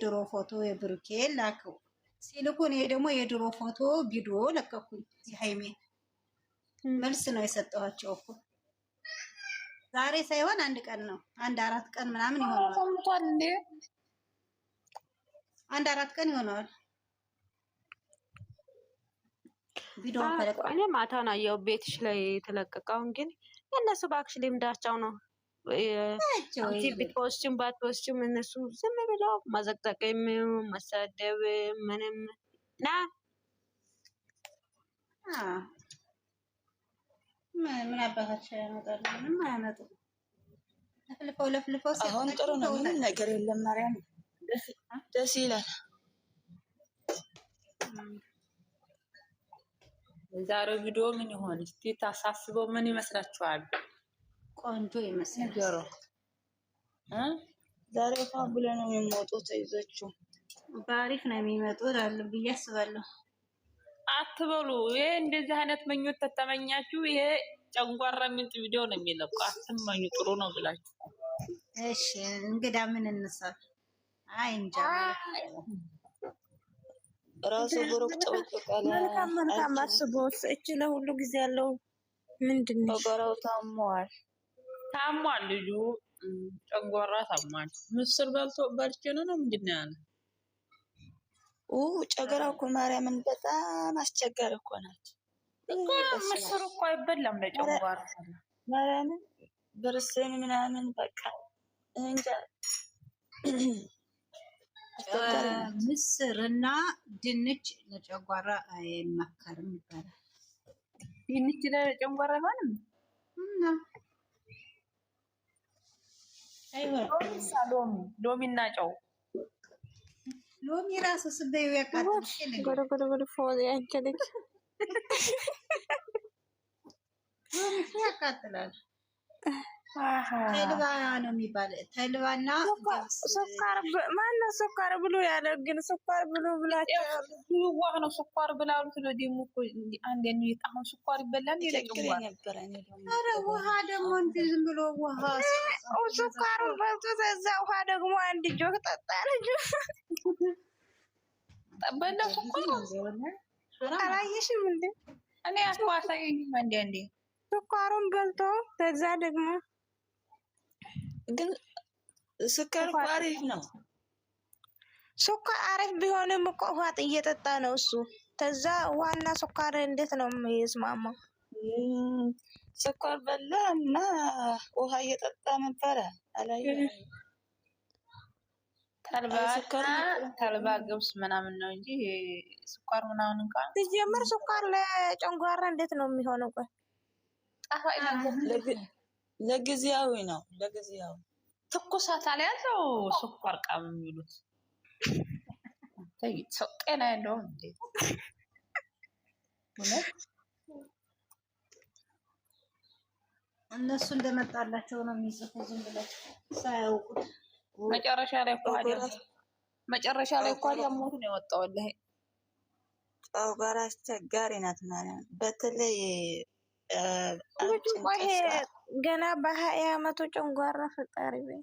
ድሮ ፎቶ የብሩኬ ላከው ሲልኩ እኔ ደግሞ የድሮ ፎቶ ቪዲዮ ለቀኩኝ። ሃይሜ መልስ ነው የሰጠኋቸው እኮ ዛሬ ሳይሆን አንድ ቀን ነው። አንድ 4 ቀን ምናምን ይሆናል። ሰምቷል እንዴ? አንድ 4 ቀን ይሆናል። ቪዲዮ ተለቀቀ። እኔ ማታ ነው ያው ቤትሽ ላይ ተለቀቀው። ግን እነሱ ባክሽ ልምዳቸው ነው። አንቺ ቢትፖስቱም ባትፖስቱም እነሱ ዝም ብለው ማዘቅዘቅም መሳደብ ምንም ና ምን አባታቸው ያመጣሉ? ምንም አያመጡም። ለፍልፈው አሁን ጥሩ ነው። ምንም ነገር የለም። ማርያም ደስ ይላል። የዛሬው ቪዲዮ ምን ይሆን እስቲ ታሳስበው? ምን ይመስላችኋል? ቆንጆ ይመስላል። ዛሬ ፋቡላ ነው የሚወጡት። ይዘችው ባሪፍ ነው የሚመጡት አለ ብዬ አስባለሁ። አትበሉ። ይሄ እንደዚህ አይነት ምኞት ተተመኛችሁ ይሄ ጨንጓራ ምንጭ ቪዲዮ ነው የሚለቁ። አትመኙ። ጥሩ ነው ብላችሁ እሺ። እንግዳ ምን እንሰራ? አይ እንጃ ራሱ ብሩክ ተወቀቀለ። መልካም አስቦት እቺ ለሁሉ ጊዜ ያለው ምንድነው? ተቆራው ታሟል ልጁ ጨንጓራ ታሟል። ምስር በልቼ ነው ምንድነው ያለ? ጨገራ እኮ ማርያምን በጣም አስቸጋሪ እኮ ናት እኮ። ምስር እኮ አይበላም ለጨንጓራ ማርያምን በርሰን ምናምን በቃ እንጃ። ምስርና ድንች ለጨጓራ አይመከርም ይባላል። ድንች ለጨጓራ አይሆንም እና ሎሚና ጨው ሎሚ ራሱ ስበዩ ያቃጥላል። ጎደ ፎል ያንቺልክ ሎሚ ያቃጥላል። ተልባ ነው የሚባል ተልባና ሱካር ማነው ሱካር ብሎ ያለ? ግን ሱካር ብሎ ብላችሁ ይዋህ ነው ሱካር ብላሉ። ስለዚህ እኮ አንዴ ነው አሁን ሱካር ይበላል ይለቀቀኝ ነበር። እኔ ደግሞ ኧረ ውሃ ደግሞ እንዴ ዝም ብሎ ውሃ ሱካሩ በልቶ እዛ ውሃ ደግሞ አንድ ጆክ ጠጣ ልጅ በላ ሱካር አላየሽም እንዴ? እኔ አስዋሳይኝ አንዴ ሱካሩን በልቶ ከዛ ደግሞ ግን ስኳር አሪፍ ነው። ስኳር አሪፍ ቢሆንም እኮ ውሃ እየጠጣ ነው እሱ። ከዛ ዋና ስኳር እንዴት ነው የሚስማማው? ስኳር በላ እና ውሃ እየጠጣ ነበረ። አላየህ? ተልባ ገብስ ምናምን ነው እንጂ ስኳር ምናምን እንኳን ሲጀምር ስኳር ለጨንጓራ እንዴት ነው የሚሆነው? ቆይ ለጊዜያዊ ነው። ለጊዜያዊ ትኩሳት አልያዘው ስኳር ቃም የሚሉት ሰው ጤና ያለውም እንዴ? እነሱ እንደመጣላቸው ነው የሚጽፉት ዝም ብለው ሳያውቁት። መጨረሻ ላይ እኮ ያሞት ነው የወጣው። ጨጓራ አስቸጋሪ ናት ማለት በተለይ ገና በ20 ዓመቱ ጨንጓራ ፈጣሪ በይ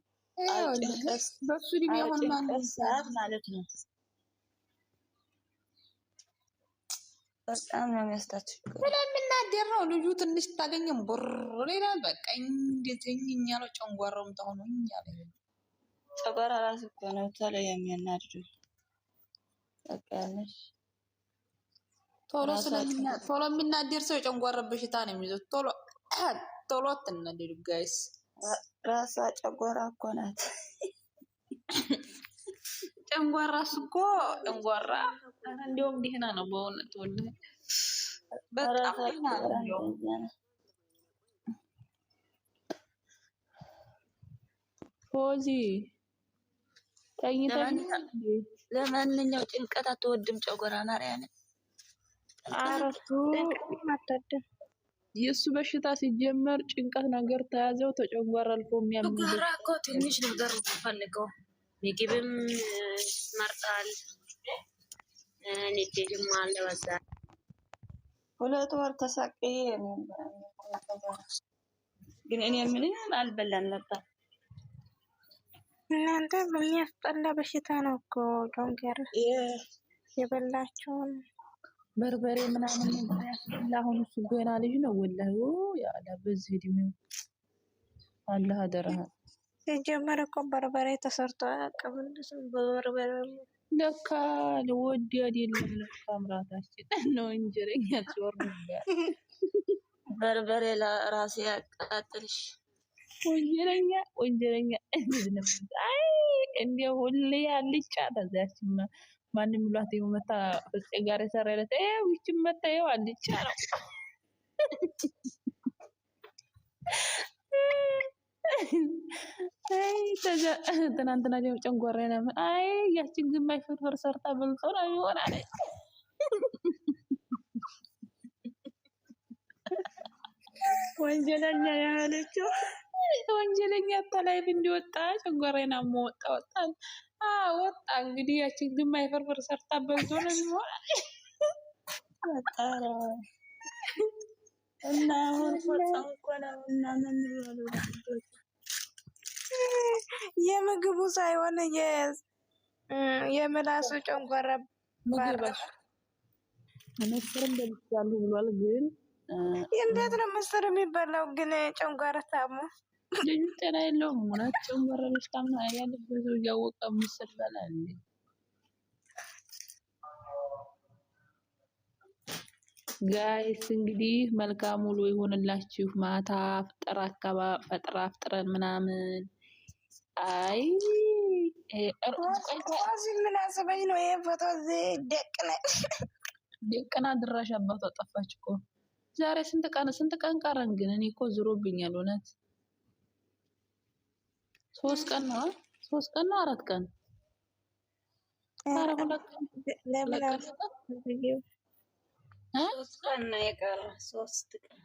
በሱ ዲም ያሆን ማለት ነው። በጣም ነው የሚያስታችው። ስለምናደር ነው ልጁ ትንሽ ታገኘም ቦር ሌላ በቃ እንደዚህ ያለው ጨንጓራውም ታሆነኝ ያለ ጨጓራ ራስ እኮ ነው ታለ የሚያናድዱ በቃ ያለሽ ቶሎ የሚናደር ሰው የጨንጓራ በሽታ ነው የሚይዘው። ቶሎ አትናደዱ ጋይስ። ራሷ ጨጓራ እኮ ናት። ጨንጓራ እኮ ጨንጓራ እንደውም ደህና ነው በእውነት ወላሂ በጣም ደህና ነው። ፎዚ ለማንኛው ጭንቀት አትወድም ጨጓራ ማርያም? አረቱ ማታደም የሱ በሽታ ሲጀመር ጭንቀት ነገር ተያዘው ተጨጓራ አልፎ የሚያምነው ጨጓራ እኮ ትንሽ ነገር ፈልገው ምግብም መርጣል ንዴትም አለ በዛ 2 ወር ተሳቀየ ግን እኔ ምንም አልበላም ነበር። እናንተ በሚያስጠላ በሽታ ነው እኮ ጆንገር የበላችሁን በርበሬ ምናምን ያስጠላ። አሁን እሱ ገና ልጅ ነው ወላሂ ያለ በዚህ እድሜው አላህ አደረህ። ሲጀመር እኮ በርበሬ ተሰርቶ አያውቅም። በበርበሬ ለካ ለወዲ አይደለም ለካ አምራታችን ነው እንጀረኛ ሲወርድ ነበር። በርበሬ ለራሴ ያቃጥልሽ ወንጀለኛ አይ እንደው ሁሌ አልጫ ተዛችማ ማንም ብሏት የመታ ፍፄ ጋር የሰራለት ይህች መታየው አልጫ ነው። አይ ትናንትና ደግሞ ጨንጓራ ነው። አይ ያችን ግማሽ ፍርፍር ሰርታ በልቶ ነው ይሆናል። ወንጀለኛ ያለችው ወንጀለኛ ተላይ እንዲወጣ ጨንጓራዬን አሞወጣ ወጣ እንግዲህ ያችን ግማሽ ፍርፍር ሰርታ በልቶ ነው ይሆናል። እና አሁን ቆጣንኮ ነው እና ምን ይላሉ የምግቡ ሳይሆን የምላሱ ጨንጓራ ምግባሽ መስርም በልቻሉ ብሏል። ግን እንዴት ነው ምስር የሚበላው? ግን ጨንጓራ ታሞ ልጅ ጤና የለውም። እውነት ጨንጓራ በሽታ ያለበት ሰው እያወቀ ምስር በላል። ጋይስ እንግዲህ መልካም ውሎ ይሆንላችሁ። ማታ አፍጥረን ምናምን አይ ምን አስበኝ ነው ይሄ ፎቶ ደቅና ድራሽ አባቷ ጠፋች እኮ ዛሬ። ስንት ቀን ቀረን? ግን እኔ እኮ ዝሮብኛል እውነት። 3 ቀን ነው 4 ቀን ኧረ 2 ቀን 3 ቀን ነው የቀረ 3 ቀን።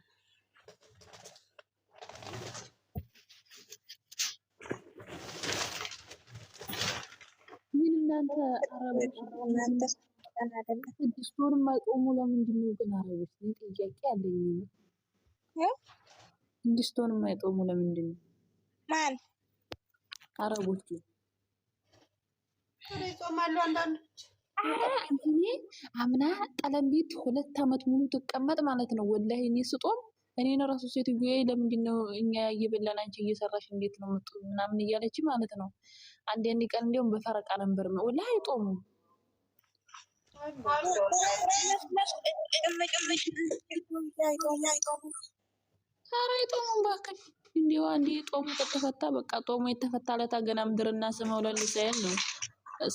ምን እናንተ አረቦች 6 ወር የማይቆሙ ለምንድን ነው ግን አረቦች? ጥያቄ አለኝ። 6 ወር የማይቆሙ ለምንድን ነው? ማን አረቦቹ ይጾማሉ አንዳንዶች። እኔ አምና ጠለም ቤት 2 ዓመት ሙሉ ትቀመጥ ማለት ነው ወላሂ። እኔ ስጦም እኔን ራሱ ሴትዮዋ ለምንድን ነው እኛ እየበላን አንቺ እየሰራሽ እንዴት ነው የምትጡ ምናምን እያለች ማለት ነው። አንድ ቀን እንደውም በፈረቃ ነበር ወላሂ አይጦሙ። ኧረ አይጦሙም እባክሽ። እንዲያው አንዴ ጦሙ ከተፈታ በቃ ጦሙ የተፈታ ለታ ገና ምድርና ሰማው ለልሳይል ነው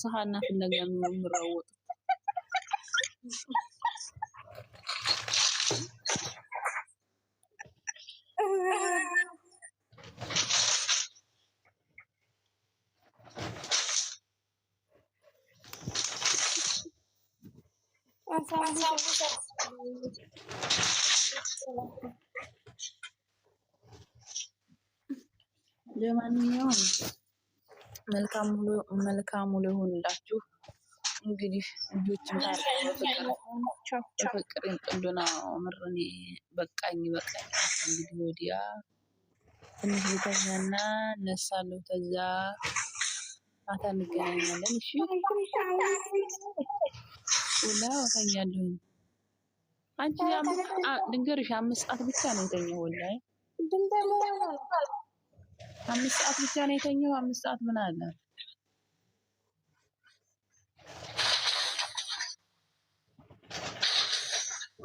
ሰሃና ፍለጋ የምራወጥ። ለማንኛውም መልካም ውሎ ይሁንላችሁ። እንግዲህ ልጆችም በፍቅር እንጥሉና ምርኔ በቃኝ እንግዲህ ወዲያ ትንሽ ልተኛና እነሳለሁ። ተዛ ማታ እንገናኛለን። እሺ ወላ ወተኛለሁ። አንቺ ልንገርሽ 5 ሰዓት ብቻ ነው የተኛው ወላሂ 5 ሰዓት ብቻ ነው የተኛው። 5 ሰዓት ምን አለ?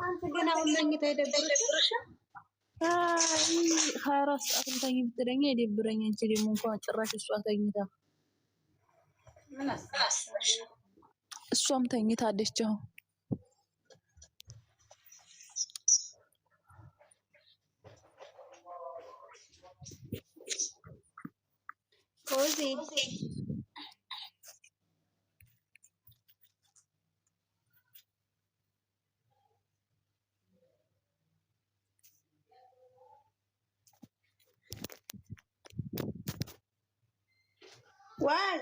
አንተ ግን አሁን መኝታ አይደብርሽም? 24 ሰዓት ተኝ ብትለኝ አይደብረኝ። አንቺ ደግሞ እንኳን ጭራሽ እሷ ተኝታ ምን አስበሽ? እሷም ተኝታለች አሁን። ኮዚ ዋይ